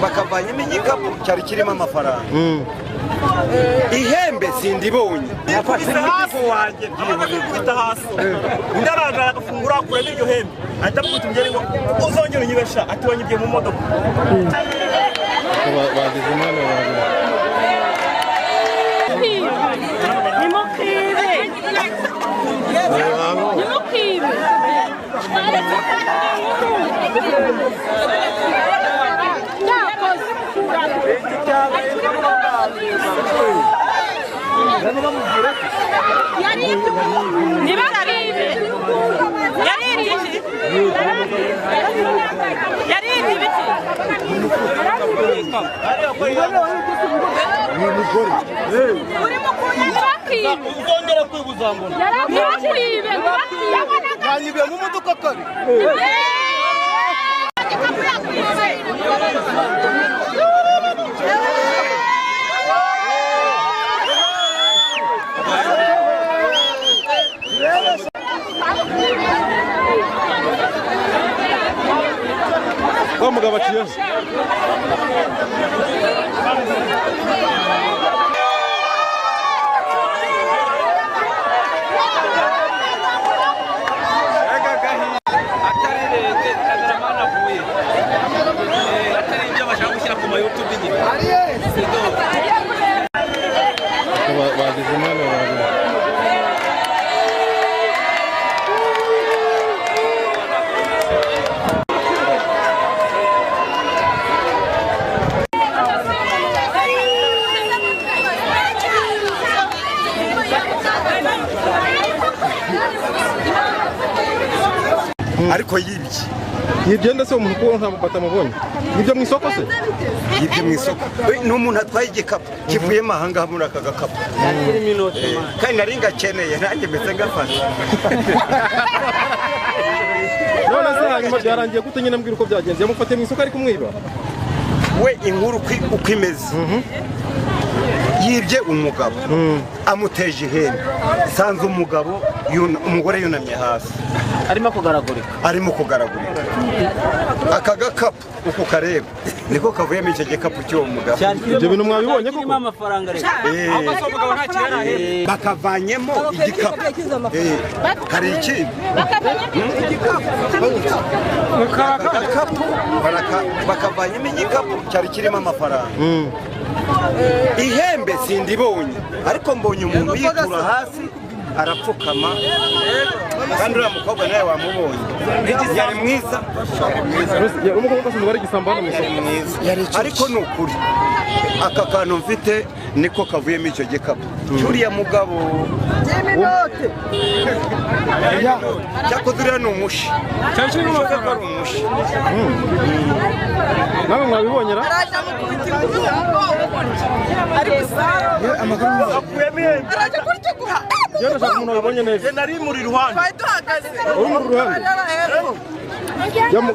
bakavanyemo igikapu cyari kirimo amafaranga ihembe sindibonye yafashe hafi wanjye kwita hasi ndaraje agafungura kure n'iryo hembe ahita amutumye ngo uzongera unyibesha ati wanyibye mu modoka bageze imana nimukibe Vamos, Gabatinho. ariko yibye ndetse umuntu ko nta batamubonye nibyo mu isoko se yibye mu isoko n'umuntu atwaye igikapu kivuye mahanga muri aka gakapu kandi nari ngakeneye nanjye mbese ngafashe none se hanyuma byarangiye gute nyine mbwira uko byagenze yamufatiye mu isoko ari kumwiba we inkuru uko imeze yibye umugabo amuteje ihembe sanze umugore yunamye hasi arimo kugaragurika aka gakapu uko kareba niko kavuyemo icyo gikapu cy'uwo mugabo ibyo bintu mwabibonye koko bakavanyemo igikapu hari ikindi bakavanyemo igikapu cyari kirimo amafaranga ihembe sindibonye ariko mbonye umuntu yitura hasi arapfukama kandi uriya mukobwa nawe wamubonye yari mwiza umukobwa asanzwe ari igisambana mu isoko ariko ni ukuri aka kantu mfite niko kavuyemo icyo gikapu cyuriya mugabo cyakoze uriya ni umushi nawe mwabibonye ra Yo nashaka umuntu wabonye neza. Nari muri ruhande. Uri muri ruhande.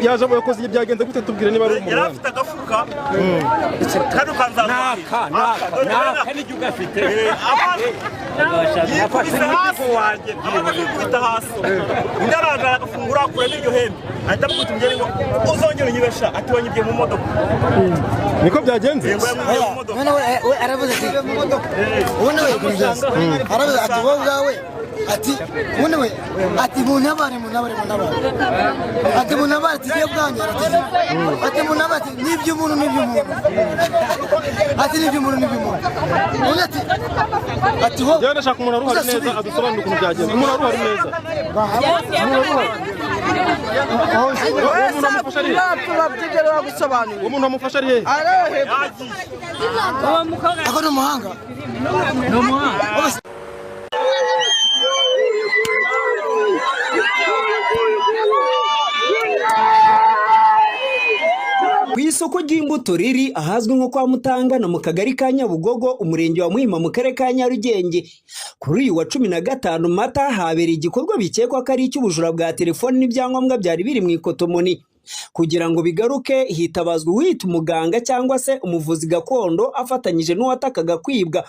Yaje abo yakoze ibyagenze gute tubwire niba ari umuntu. Yarafite agafuka. Kandi ukanza naka n'ijya ugafite. Yafashe hafi wanjye kwita hasi. Ndaraje agafungura kure n'iryo hembe. Ahita amutumye ngo uzongera unyibesha ati wanyibye mu modoka. Niko byagenze. None we aravuze ati ubona we kuzaza. Aravuze ati wowe ati ubona we ati munabare ati munabare tiye bwanyara ati munabare nibyo umuntu ati nibyo umuntu ati ho Jana shaka umuntu aruhari neza adusobanura ukuntu byagenze umuntu aruhari neza umuntu amufasha ari he ako no muhanga ku isoko ry'imbuto riri ahazwi nko kwa Mutangana mu kagari ka Nyabugogo umurenge wa Muhima mu karere ka Nyarugenge kuri uyu wa 15 Mata habereye igikorwa bikekwa ko ari icy'ubujura bwa telefoni n'ibyangombwa byari biri mu ikotomoni kugira ngo bigaruke hitabazwa uwita umuganga cyangwa se umuvuzi gakondo afatanyije n'uwatakaga kwibwa.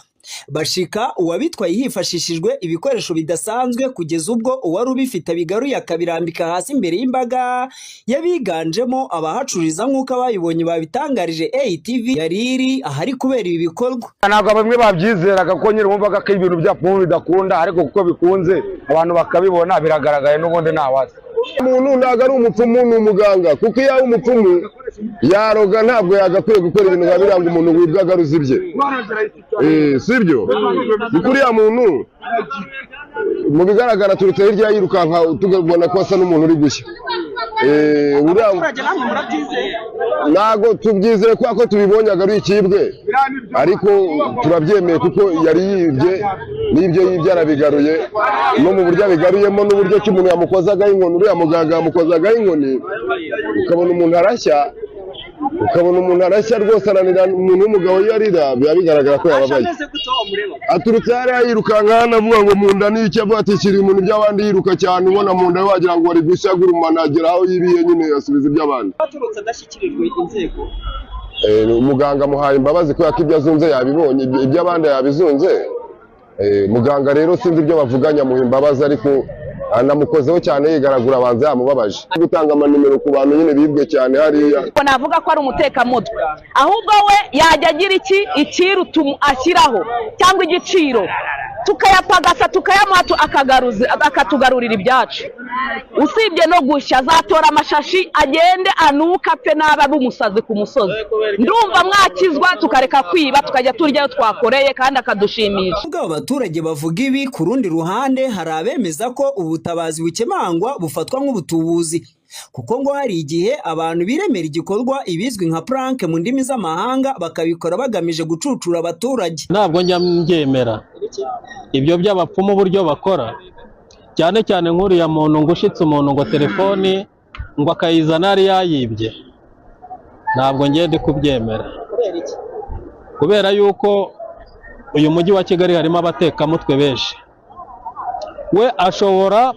Bashika uwabitwaye hifashishijwe ibikoresho bidasanzwe kugeza ubwo uwari ubifite bigaruye akabirambika hasi imbere y'imbaga yabiganjemo abahacururiza nk'uko abayibonye babitangarije ATV yari iri ahari kubera ibi bikorwa. Ntabwo bamwe babyizeraga ko nyine bumvaga ko ibintu byapfumu bidakunda, ariko kuko bikunze abantu bakabibona biragaragaye n'ubundi ntawase. Umuntu ntabwo ari umupfumu, ni umuganga, kuko iyo ari umupfumu yaroga ntabwo yagakwiye gukora ibintu nka biriya ngo umuntu wibwa agaruza ibye. Sibyo kuko uriya muntu mu bigaragara turutse hirya yirukanka tugabona ko asa n'umuntu uri gushya. Ntabwo tubyizeye kubera ko tubibonye agaruye ikibwe, ariko turabyemeye kuko yari yibye n'ibyo yibye arabigaruye, no mu buryo abigaruyemo n'uburyo ki umuntu yamukozagaho inkoni, uriya muganga yamukozagaho inkoni ukabona umuntu arashya rwose, aranira umuntu w'umugabo yarira, biba bigaragara ko yababaye. Aturutse hariya yirukanka hano avuga ngo mu nda ni iki, avuga ati kiri ibintu by'abandi yiruka cyane, ubona mu nda wagira ngo ari gushya gurumana, agera aho yibiye nyine yasubiza iby'abandi. Aturutse adashyikirijwe inzego. Umuganga amuhaye imbabazi kubera ko ibyo azunze yabibonye, iby'abandi yabizunze. Muganga rero sinzi ibyo bavuganya amuha imbabazi, ariko anamukozeho cyane yigaragura abanza yamubabaje. Gutanga amanimero ku bantu nyine bibwe cyane hariya, navuga ko ari umutekamutwe, ahubwo we yajya agira ikirutu ashyiraho cyangwa igiciro tukayapagasa tukayamuha akatugarurira ibyacu. Usibye no gushya azatora amashashi agende anuka pe n'aba bumusazi ku musozi. Ndumva mwakizwa tukareka kwiba tukajya turyayo twakoreye kandi akadushimisha. Ubwo abaturage bavuga ibi, ku rundi ruhande hari abemeza ko ubutabazi bukemangwa bufatwa nk'ubutubuzi, kuko ngo hari igihe abantu biremera igikorwa ibizwi nka prank mu ndimi z'amahanga bakabikora bagamije gucucura abaturage. Ntabwo njya mbyemera ibyo by'abapfumu uburyo bakora, cyane cyane nk'uriya muntu ngo ushitse umuntu ngo telefoni ngo akayizana ari yayibye, ntabwo ngiye ndi kubyemera. Kubera yuko uyu mujyi wa Kigali harimo abatekamutwe benshi, we ashobora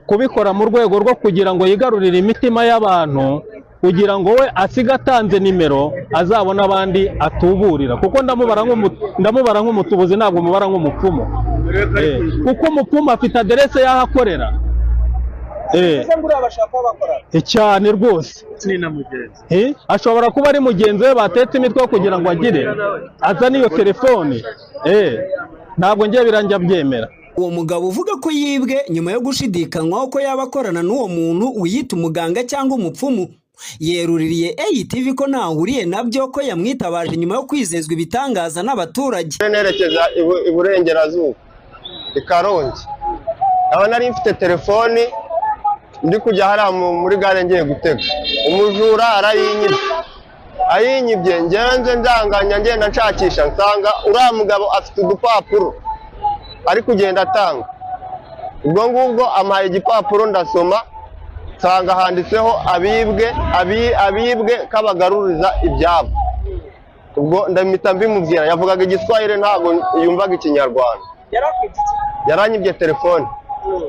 kubikora mu rwego rwo kugira ngo yigarurire imitima y'abantu, kugira ngo we asiga atanze nimero azabona abandi atuburira, kuko ndamubara nk'umutubuzi, ntabwo mubara nk'umupfumu. Kuko umupfumu afite aderese y'aho akorera. Cyane rwose. Ashobora kuba ari mugenzi we batetse imitwe kugira ngo agire azane iyo telefoni. Ntabwo ngiye biranjya byemera. Uwo mugabo uvuga ko yibwe nyuma yo gushidikanywaho ko yaba akorana n'uwo muntu wiyita umuganga cyangwa umupfumu, yeruririye ATV ko ntahuriye nabyo, ko yamwitabaje nyuma yo kwizezwa ibitangaza n'abaturage. Nerekeza iburengerazuba i Karongi, aho nari mfite telefoni ndi kujya hariya muri gare ngiye gutega, umujura ayinyibye ngenze ndanganya ngenda nshakisha, nsanga uriya mugabo afite udupapuro ari kugenda atanga. Ubwo ngubwo amaye igipapuro ndasoma, nsanga handitseho abibwe kabagaruriza ibyabo. Ubwo ndamita mbimubwira, yavugaga igiswahili ntabwo yumvaga ikinyarwanda. Yaranyibye telefone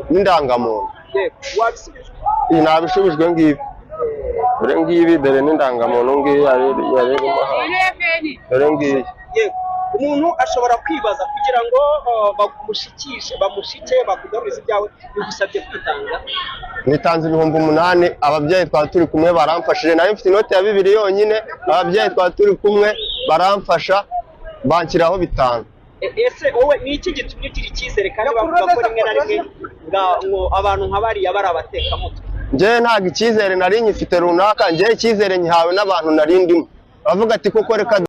n'indangamuntu. Nabishubijwe ngibi. Dore n'indangamuntu ngiyi yarimo dore ngiyi. Umuntu ashobora kwibaza kugira ngo bamushike bakugarurize ibyawe, bigusabye kwitanga. Nitanze 8,000, ababyeyi twari turi kumwe baramfashije, nari mfite inote ya 2 yonyine, ababyeyi twari turi kumwe baramfasha banshyiraho 5. Ese wowe ni iki gitumye ugira icyizere kandi bavuga ko rimwe na rimwe ngo abantu nk'abariya bari abatekamutwe? Njyewe ntabwo icyizere nari nyifite runaka, njyewe icyizere nyihawe n'abantu nari ndimo, bavuga ati koko reka